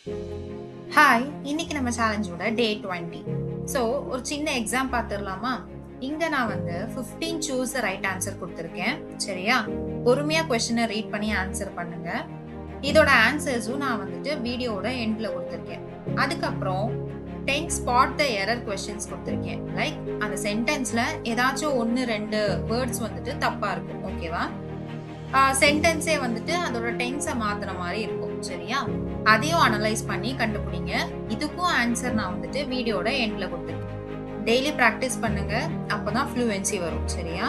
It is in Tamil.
ஹாய், இன்னைக்கு நம்ம சேலஞ்சோட டே 20. ஸோ ஒரு சின்ன எக்ஸாம் பார்த்துடலாமா? இங்க நான் வந்து 15 சூஸ் ரைட் ஆன்சர் கொடுத்துருக்கேன். சரியா? பொறுமையா கொஸ்டினை ரீட் பண்ணி ஆன்சர் பண்ணுங்க. இதோட ஆன்சர்ஸும் நான் வந்துட்டு வீடியோட எண்ட்ல கொடுத்துருக்கேன். அதுக்கப்புறம் 10 ஸ்பாட் த எரர் கொஸ்டின்ஸ் கொடுத்துருக்கேன். லைக் அந்த சென்டென்ஸ்ல ஏதாச்சும் 1-2 வேர்ட்ஸ் வந்துட்டு தப்பா இருக்கும். ஓகேவா? சென்டென்ஸே வந்துட்டு அதோட டென்ஸை மாத்துற மாதிரி இருக்கும். சரியா? அதையும் அனலைஸ் பண்ணி கண்டுபிடிங்க. இதுக்கும் ஆன்சர் நான் வந்துட்டு வீடியோட எண்ட்ல கொடுத்துருக்கேன். டெய்லி ப்ராக்டிஸ் பண்ணுங்க. அப்பதான் ஃப்ளூவன்சி வரும். சரியா?